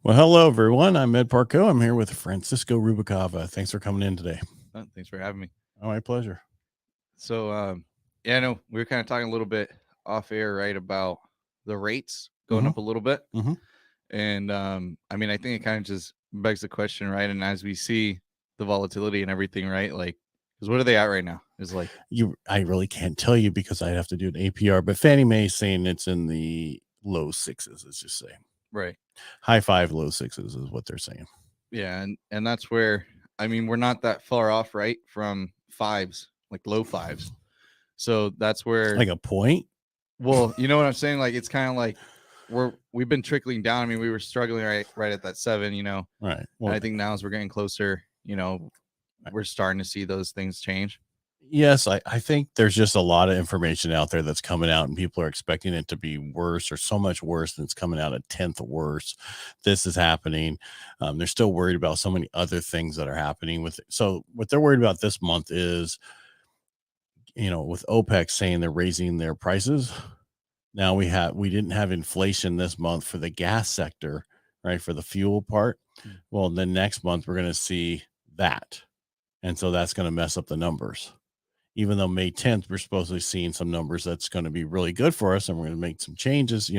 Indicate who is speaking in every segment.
Speaker 1: Well, hello, everyone. I'm Ed Parcaut. I'm here with Francisco Ruvalcaba. Thanks for coming in today.
Speaker 2: Thanks for having me.
Speaker 1: Oh, my pleasure.
Speaker 2: So, yeah, no, we were kind of talking a little bit off air, right, about the rates going
Speaker 1: Mhm.
Speaker 2: up a little bit.
Speaker 1: Mhm.
Speaker 2: And I mean, I think it kind of just begs the question, right? And as we see the volatility and everything, right? Like, because what are they at right now? Is like,
Speaker 1: I really can't tell you because I'd have to do an APR, but Fannie Mae is saying it's in the low sixes, let's just say.
Speaker 2: right.
Speaker 1: High five, low sixes is what they're saying.
Speaker 2: Yeah. And that's where, I mean, we're not that far off, right? From fives, like low fives. So that's where,
Speaker 1: Like a point?
Speaker 2: well, you know what I'm saying? Like, it's kind of like, we've been trickling down. I mean, we were struggling right at that 7,
Speaker 1: Right.
Speaker 2: and
Speaker 1: Well,
Speaker 2: I think now as we're getting closer, we're starting to see those things change.
Speaker 1: yes, I think there's just a lot of information out there that's coming out, and people are expecting it to be worse or so much worse than it's coming out a tenth worse. This is happening. They're still worried about so many other things that are happening with it. So what they're worried about this month is, with OPEC saying they're raising their prices. Now we didn't have inflation this month for the gas sector, right? For the fuel part. Well, then next month we're going to see that. And so that's going to mess up the numbers. Even though May 10th, we're supposedly seeing some numbers that's going to be really good for us and we're going to make some changes,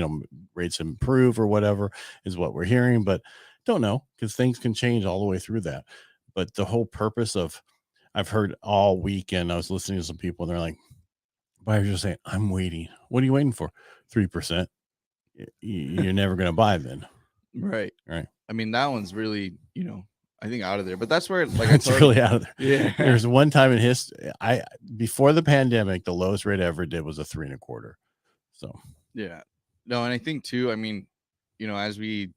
Speaker 1: rates improve or whatever is what we're hearing, but don't know because things can change all the way through that. But the whole purpose of, I've heard all weekend, I was listening to some people and they're like, buyers are saying, I'm waiting. What are you waiting for? 3%. You're never going to buy then.
Speaker 2: Right.
Speaker 1: Right.
Speaker 2: I mean, that one's really, I think out of there. But that's where, like I
Speaker 1: It's
Speaker 2: told
Speaker 1: really
Speaker 2: you,
Speaker 1: out of there.
Speaker 2: yeah,
Speaker 1: There's one time in history, before the pandemic, the lowest rate I ever did was a 3.25. So
Speaker 2: yeah, no, and I think too. I mean, as we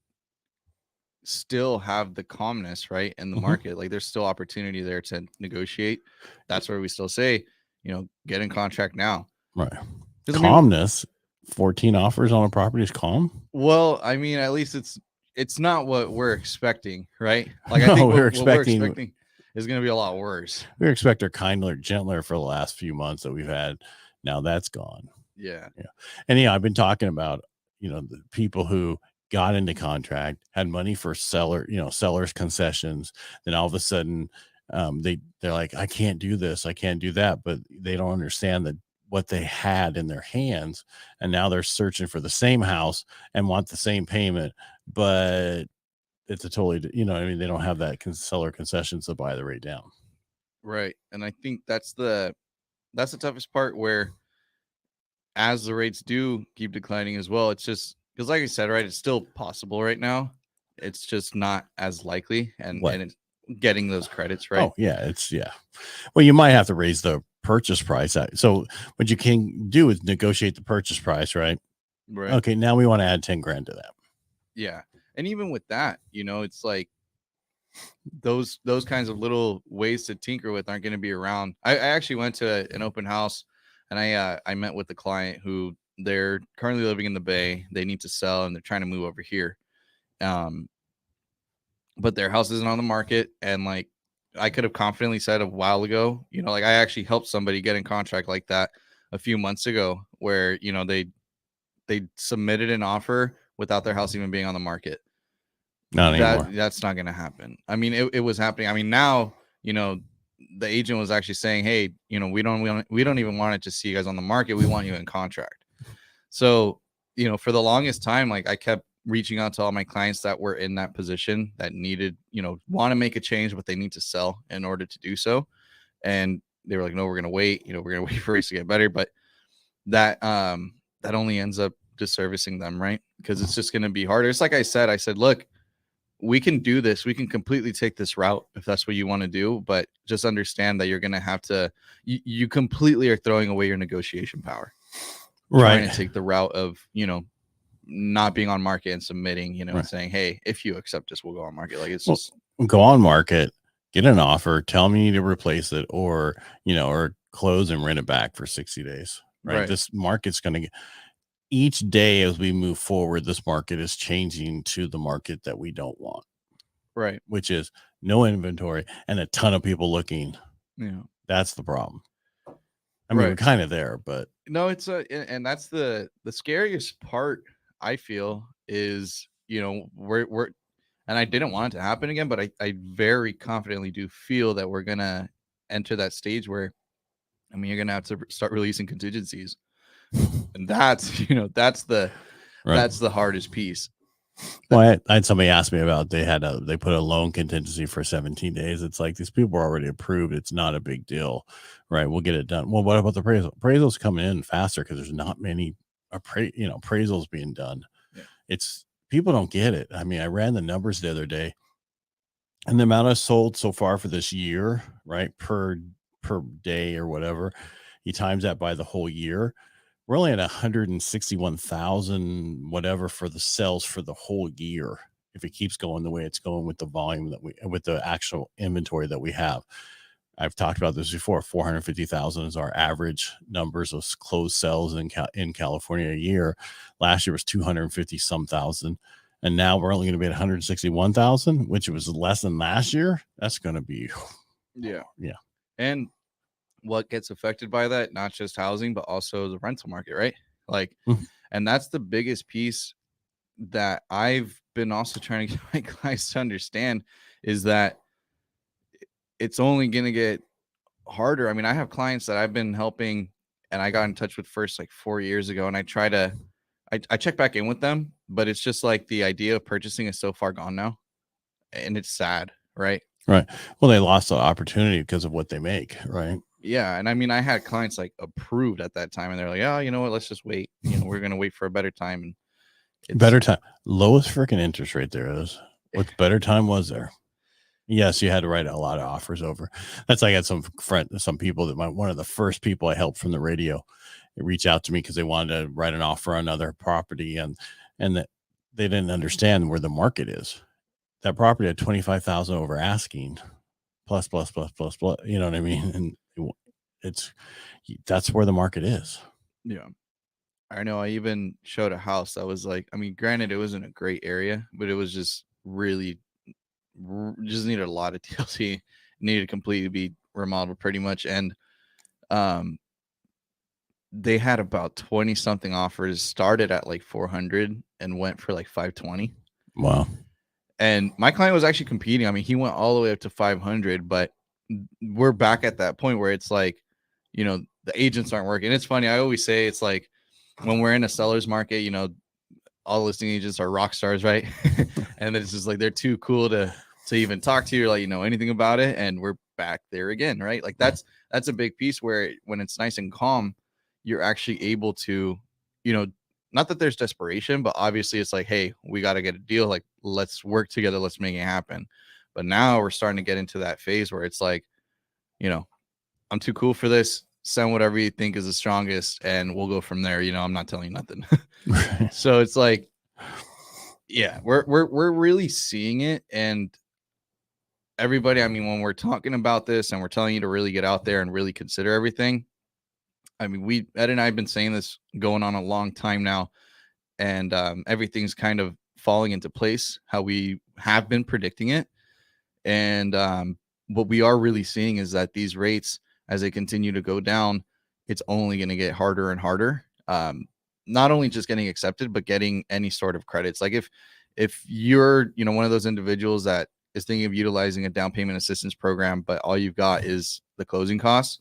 Speaker 2: still have the calmness, right, in the market, like there's still opportunity there to negotiate. That's where we still say, get in contract now.
Speaker 1: right.
Speaker 2: Because I mean,
Speaker 1: Calmness. 14 offers on a property is calm.
Speaker 2: well, I mean, at least it's not what we're expecting, right? Like I
Speaker 1: No,
Speaker 2: think
Speaker 1: we were
Speaker 2: what we're
Speaker 1: expecting
Speaker 2: expecting is going to be a lot worse.
Speaker 1: we were expecting kinder, gentler for the last few months that we've had. Now that's gone.
Speaker 2: Yeah.
Speaker 1: Yeah. And I've been talking about, the people who got into contract, had money for sellers concessions. Then all of a sudden, they're like, I can't do this, I can't do that, but they don't understand that what they had in their hands, and now they're searching for the same house and want the same payment, but it's a totally, they don't have that seller concessions to buy the rate down.
Speaker 2: Right. And I think that's the toughest part, where as the rates do keep declining as well, it's just because, like I said, right, it's still possible right now. It's just not as likely, and
Speaker 1: What?
Speaker 2: it's getting those credits, right?
Speaker 1: Oh yeah, well, you might have to raise the purchase price. So what you can do is negotiate the purchase price, right?
Speaker 2: Right.
Speaker 1: Okay, now we want to add 10 grand to that.
Speaker 2: Yeah. And even with that, it's like those kinds of little ways to tinker with aren't going to be around. I actually went to an open house, and I met with the client who, they're currently living in the Bay. They need to sell and they're trying to move over here. But their house isn't on the market, and like I could have confidently said a while ago, like I actually helped somebody get in contract like that a few months ago, where they submitted an offer without their house even being on the market.
Speaker 1: Not anymore.
Speaker 2: That's not going to happen. I mean, it was happening. I mean, now, the agent was actually saying, hey, we don't even want to see you guys on the market. We want you in contract. So, for the longest time, like I kept reaching out to all my clients that were in that position, that needed, want to make a change, but they need to sell in order to do so. And they were like, no, we're going to wait, we're going to wait for rates to get better. But that only ends up disservicing them, right? Because it's just going to be harder. It's like I said, look, we can do this. We can completely take this route if that's what you want to do, but just understand that you're going to have to, you completely are throwing away your negotiation power.
Speaker 1: Right.
Speaker 2: Trying to take the route of, not being on market and submitting,
Speaker 1: Right.
Speaker 2: and saying, hey, if you accept this, we'll go on market. Like, it's
Speaker 1: just go on market, get an offer, tell me to replace it, or close and rent it back for 60 days. Right. This market's going to get, each day as we move forward, this market is changing to the market that we don't want.
Speaker 2: Right.
Speaker 1: Which is no inventory and a ton of people looking.
Speaker 2: Yeah.
Speaker 1: That's the problem. I mean, we're kind of there, but
Speaker 2: no, it's and that's the scariest part, I feel, is, we're and I didn't want it to happen again, but I very confidently do feel that we're going to enter that stage where, I mean, you're going to have to start releasing contingencies. And that's, that's the hardest piece.
Speaker 1: Well, I had somebody ask me about they put a loan contingency for 17 days. It's like, these people are already approved. It's not a big deal, right? We'll get it done. Well, what about the appraisal? Appraisals coming in faster because there's not many appraisals being done.
Speaker 2: Yeah.
Speaker 1: It's people don't get it. I mean, I ran the numbers the other day, and the amount of sold so far for this year, right, per day or whatever, you times that by the whole year. We're only at 161,000 whatever for the sales for the whole year. If it keeps going the way it's going with the volume with the actual inventory that we have. I've talked about this before. 450,000 is our average numbers of closed sales in California a year. Last year was 250 some thousand. And now we're only going to be at 161,000, which was less than last year. That's going to be.
Speaker 2: Yeah.
Speaker 1: Yeah.
Speaker 2: And what gets affected by that, not just housing, but also the rental market, right? Like, and that's the biggest piece that I've been also trying to get my clients to understand, is that it's only going to get harder. I mean, I have clients that I've been helping, and I got in touch with first like 4 years ago, and I check back in with them, but it's just like the idea of purchasing is so far gone now, and it's sad, right?
Speaker 1: Right. Well, they lost the opportunity because of what they make, right?
Speaker 2: Yeah. And I mean, I had clients like approved at that time, and they're like, oh, you know what, let's just wait. We're going to wait for a better time. And
Speaker 1: better time. Lowest freaking interest rate there is. What better time was there? Yes, you had to write a lot of offers over. That's I got some people that one of the first people I helped from the radio reach out to me because they wanted to write an offer on another property, and that they didn't understand where the market is. That property had 25,000 over asking, plus. You know what I mean? And that's where the market is.
Speaker 2: Yeah. I know. I even showed a house that was like, I mean, granted, it wasn't a great area, but it was just really just needed a lot of TLC, needed to completely be remodeled pretty much. And they had about 20 something offers, started at like 400 and went for like 520.
Speaker 1: Wow.
Speaker 2: And my client was actually competing. I mean, he went all the way up to 500, but we're back at that point where it's like, the agents aren't working. It's funny. I always say it's like when we're in a seller's market, all listing agents are rock stars, right? And it's just like they're too cool to even talk to you, like, anything about it. And we're back there again, right? Like that's a big piece where when it's nice and calm, you're actually able to, not that there's desperation, but obviously it's like, hey, we got to get a deal. Like, let's work together. Let's make it happen. But now we're starting to get into that phase where it's like, I'm too cool for this. Send whatever you think is the strongest, and we'll go from there. I'm not telling you nothing. So it's like, yeah, we're really seeing it. And everybody, I mean, when we're talking about this and we're telling you to really get out there and really consider everything, I mean, Ed and I have been saying this going on a long time now, and everything's kind of falling into place how we have been predicting it. And what we are really seeing is that these rates, as they continue to go down, it's only going to get harder and harder. Not only just getting accepted, but getting any sort of credits. Like if you're, one of those individuals that is thinking of utilizing a down payment assistance program, but all you've got is the closing costs,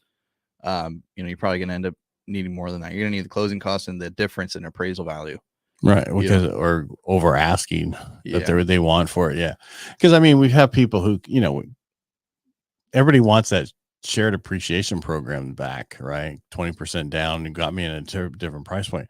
Speaker 2: you're probably going to end up needing more than that. You're going to need the closing costs and the difference in appraisal value.
Speaker 1: Right. Because, or over asking
Speaker 2: that
Speaker 1: they want for it. Yeah. Because I mean, we have people who, everybody wants that shared appreciation program back, right? 20% down and got me in a different price point,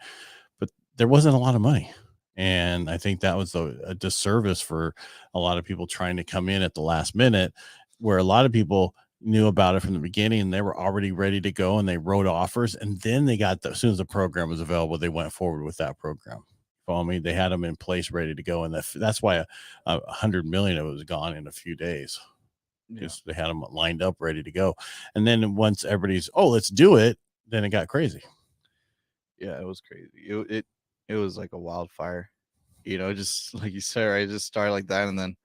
Speaker 1: but there wasn't a lot of money. And I think that was a disservice for a lot of people trying to come in at the last minute, where a lot of people knew about it from the beginning and they were already ready to go and they wrote offers. And then they got as soon as the program was available, they went forward with that program. Follow me? They had them in place, ready to go. And that's why 100 million of it was gone in a few days. Because they had them lined up, ready to go. And then once everybody's, let's do it, then it got crazy.
Speaker 2: Yeah, it was crazy. It was like a wildfire, just like you said, right? It just started like that. And then,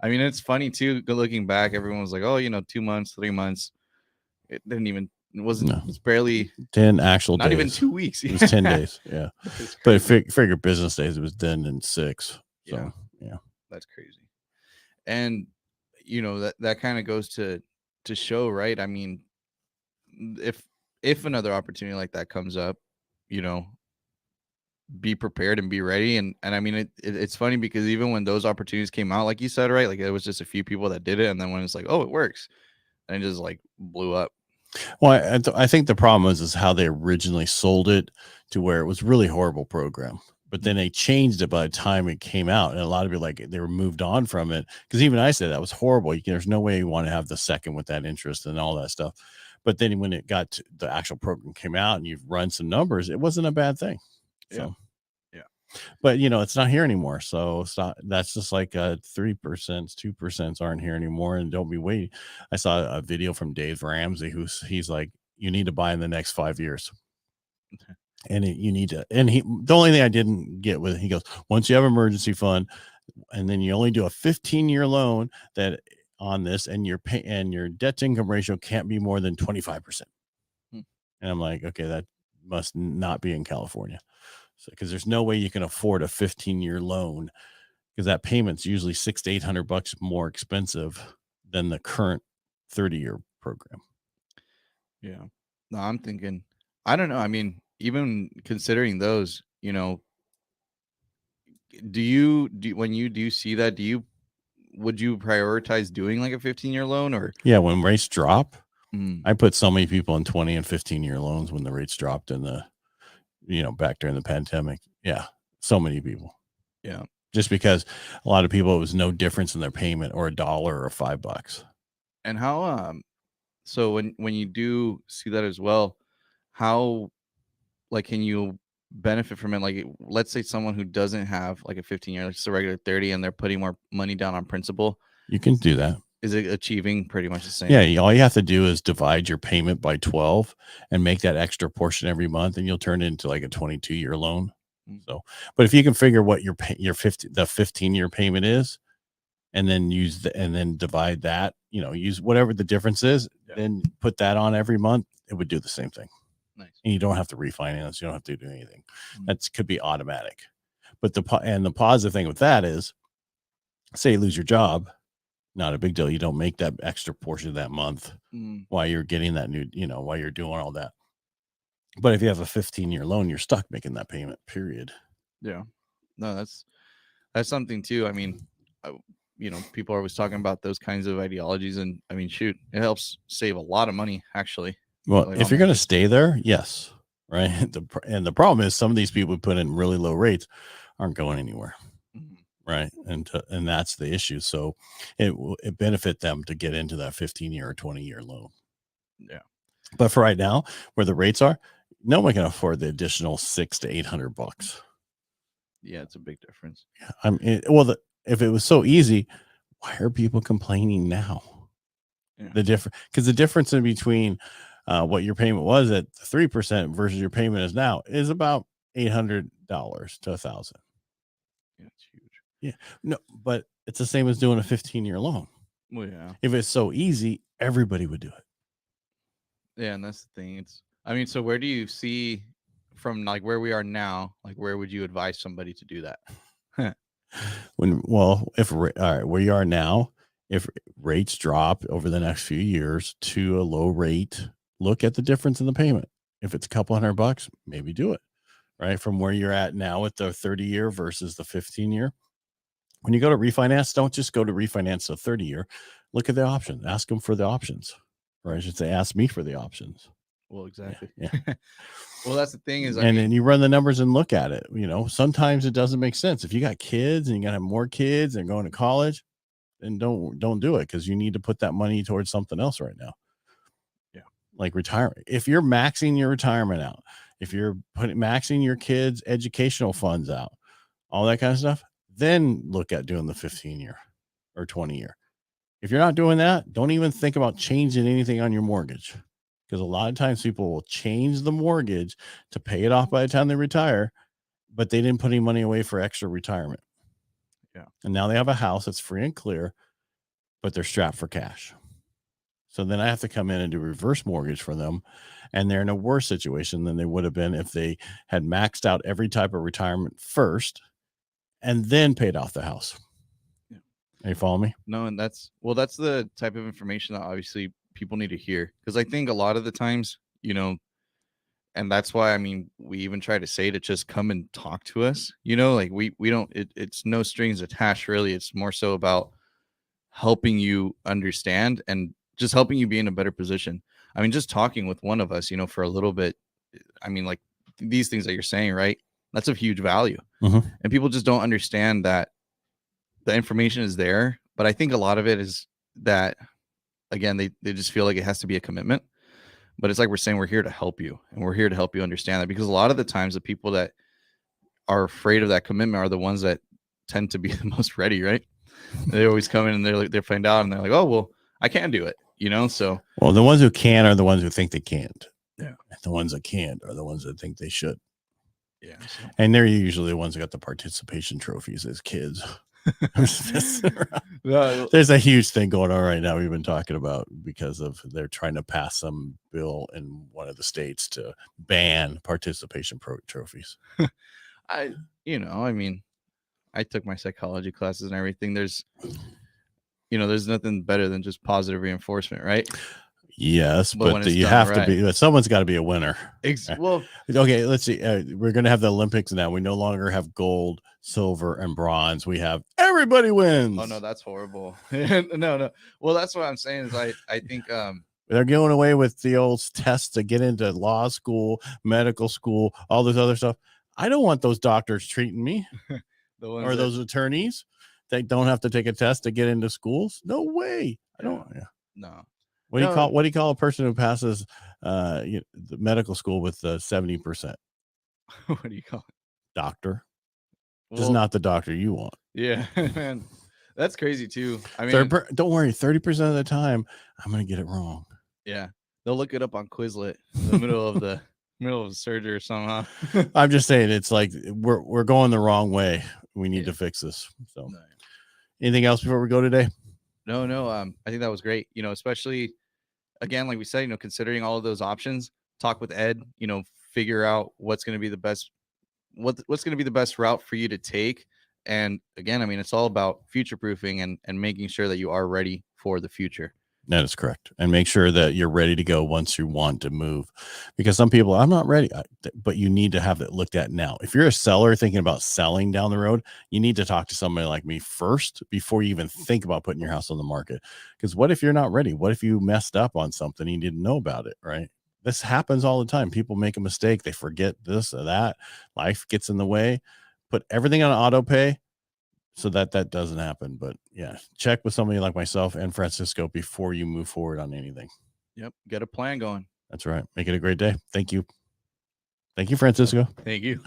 Speaker 2: I mean, it's funny too, looking back, everyone was like, 2 months, 3 months. It was barely
Speaker 1: 10 actual
Speaker 2: not
Speaker 1: days.
Speaker 2: Even 2 weeks.
Speaker 1: It was 10 days. Yeah. But figure business days, it was done in 6. So, yeah.
Speaker 2: That's crazy. And that kind of goes to show, right? I mean, if another opportunity like that comes up, you know, be prepared and be ready. And I mean, it's funny because even when those opportunities came out, like you said, right, like it was just a few people that did it, and then when it's like, oh, it works, and it just like blew up.
Speaker 1: Well, I think the problem is how they originally sold it, to where it was really horrible program. But then they changed it by the time it came out, and a lot of people, like, they were moved on from it, because even I said that was horrible. There's no way you want to have the second with that interest and all that stuff. But then when it got to the actual program came out and you've run some numbers, it wasn't a bad thing. So.
Speaker 2: Yeah.
Speaker 1: But it's not here anymore. So it's not, that's just like 3%, 2% aren't here anymore. And don't be waiting. I saw a video from Dave Ramsey, he's like, you need to buy in the next 5 years. And you need to, and the only thing I didn't get with it, he goes, once you have emergency fund, and then you only do a 15-year loan that on this, and your debt to income ratio can't be more than 25%. And I'm like, okay, that must not be in California. Because there's no way you can afford a 15-year loan, because that payment's usually $600 to $800 more expensive than the current 30-year program.
Speaker 2: Yeah. No, I'm thinking, I don't know. I mean, even considering those, when you do see that, would you prioritize doing like a 15-year loan? Or
Speaker 1: when rates drop, I put so many people in 20 and 15-year loans when the rates dropped in the back during the pandemic. Yeah, so many people.
Speaker 2: Yeah,
Speaker 1: just because a lot of people, it was no difference in their payment, or $1 or $5.
Speaker 2: And how so when you do see that as well, how, like, can you benefit from it? Like, let's say someone who doesn't have like a 15-year, like just a regular 30, and they're putting more money down on principal.
Speaker 1: You can do that.
Speaker 2: Is it achieving pretty much the same?
Speaker 1: Yeah, all you have to do is divide your payment by 12 and make that extra portion every month, and you'll turn it into like a 22-year loan. So, but if you can figure what the 15-year payment is, and then and then divide that, use whatever the difference is, then put that on every month, it would do the same thing.
Speaker 2: Nice.
Speaker 1: And you don't have to refinance. You don't have to do anything. That could be automatic. But the positive thing with that is, say you lose your job, not a big deal. You don't make that extra portion that month while you're getting that new, while you're doing all that. But if you have a 15-year loan, you're stuck making that payment, period.
Speaker 2: Yeah. No, that's something too. I mean, people are always talking about those kinds of ideologies, and I mean, shoot, it helps save a lot of money, actually.
Speaker 1: Well, if you're going to stay there, yes. Right. And the problem is, some of these people who put in really low rates aren't going anywhere. Right. And that's the issue. So it benefit them to get into that 15-year or 20-year loan.
Speaker 2: Yeah.
Speaker 1: But for right now, where the rates are, no one can afford the additional $600 to $800.
Speaker 2: Yeah, it's a big difference.
Speaker 1: Yeah, if it was so easy, why are people complaining now? Yeah. Because the difference in between what your payment was at 3% versus your payment is now is about $800 to $1,000.
Speaker 2: Yeah, it's huge.
Speaker 1: Yeah, no, but it's the same as doing a 15-year loan.
Speaker 2: Well, yeah.
Speaker 1: If it's so easy, everybody would do it.
Speaker 2: Yeah, and that's the thing. So where do you see, from like where we are now, like where would you advise somebody to do that?
Speaker 1: Where you are now, if rates drop over the next few years to a low rate, look at the difference in the payment. If it's a couple $100, maybe do it. Right, from where you're at now with the 30-year versus the 15-year. When you go to refinance, don't just go to refinance the 30-year. Look at the options. Ask them for the options. Or I should say, ask me for the options.
Speaker 2: Well, exactly.
Speaker 1: Yeah.
Speaker 2: Well, that's the thing is,
Speaker 1: then you run the numbers and look at it. Sometimes it doesn't make sense. If you got kids and you got to have more kids and going to college, then don't do it, because you need to put that money towards something else right now.
Speaker 2: Yeah.
Speaker 1: Like retirement. If you're maxing your retirement out, if you're maxing your kids' educational funds out, all that kind of stuff, then look at doing the 15-year or 20-year. If you're not doing that, don't even think about changing anything on your mortgage, because a lot of times people will change the mortgage to pay it off by the time they retire, but they didn't put any money away for extra retirement.
Speaker 2: Yeah.
Speaker 1: And now they have a house that's free and clear, but they're strapped for cash. So then I have to come in and do reverse mortgage for them. And they're in a worse situation than they would have been if they had maxed out every type of retirement first and then paid off the house.
Speaker 2: Yeah.
Speaker 1: You follow me?
Speaker 2: No, and that's the type of information that obviously people need to hear, because I think a lot of the times, and that's why, I mean, we even try to say to just come and talk to us, like we don't, it's no strings attached, really. It's more so about helping you understand and just helping you be in a better position. I mean, just talking with one of us, for a little bit, I mean, like these things that you're saying, right? That's of huge value.
Speaker 1: Mm-hmm.
Speaker 2: And people just don't understand that the information is there. But I think a lot of it is that, again, they just feel like it has to be a commitment. But it's like we're saying, we're here to help you, and we're here to help you understand that, because a lot of the times the people that are afraid of that commitment are the ones that tend to be the most ready, right? They always come in and they find out and they're like, oh, well, I can do it, So,
Speaker 1: well, the ones who can are the ones who think they can't.
Speaker 2: Yeah.
Speaker 1: The ones that can't are the ones that think they should.
Speaker 2: Yeah. So.
Speaker 1: And they're usually the ones that got the participation trophies as kids. There's a huge thing going on right now we've been talking about, because of they're trying to pass some bill in one of the states to ban participation trophies.
Speaker 2: I mean, I took my psychology classes and everything. There's nothing better than just positive reinforcement, right?
Speaker 1: Yes, but you have to be. Someone's got to be a winner.
Speaker 2: Well,
Speaker 1: okay. Let's see. We're going to have the Olympics now. We no longer have gold, silver, and bronze. We have everybody wins.
Speaker 2: Oh no, that's horrible. No. Well, that's what I'm saying. Is I think
Speaker 1: they're going away with the old tests to get into law school, medical school, all this other stuff. I don't want those doctors treating me, or those attorneys. They don't have to take a test to get into schools. No way. I don't. Yeah.
Speaker 2: No.
Speaker 1: What do you call a person who passes the medical school with 70%?
Speaker 2: What do you call it?
Speaker 1: Doctor. Just not the doctor you want.
Speaker 2: Yeah, man. That's crazy too. I mean,
Speaker 1: don't worry. 30% of the time, I'm gonna get it wrong.
Speaker 2: Yeah, they'll look it up on Quizlet in the middle of the surgery or something. Huh?
Speaker 1: I'm just saying, it's like we're going the wrong way. We need to fix this. So, anything else before we go today?
Speaker 2: No. I think that was great. Especially, again, like we said, considering all of those options, talk with Ed. Figure out what's going to be the best, what's going to be the best route for you to take. And again, I mean, it's all about future proofing and making sure that you are ready for the future.
Speaker 1: That is correct. And make sure that you're ready to go once you want to move, because some people, I'm not ready, but you need to have it looked at now. If you're a seller thinking about selling down the road, you need to talk to somebody like me first before you even think about putting your house on the market. Because what if you're not ready? What if you messed up on something and you didn't know about it, right? This happens all the time. People make a mistake. They forget this or that. Life gets in the way. Put everything on auto pay so that doesn't happen. But yeah, check with somebody like myself and Francisco before you move forward on anything.
Speaker 2: Yep. Get a plan going.
Speaker 1: That's right. Make it a great day. Thank you. Thank you, Francisco.
Speaker 2: Thank you.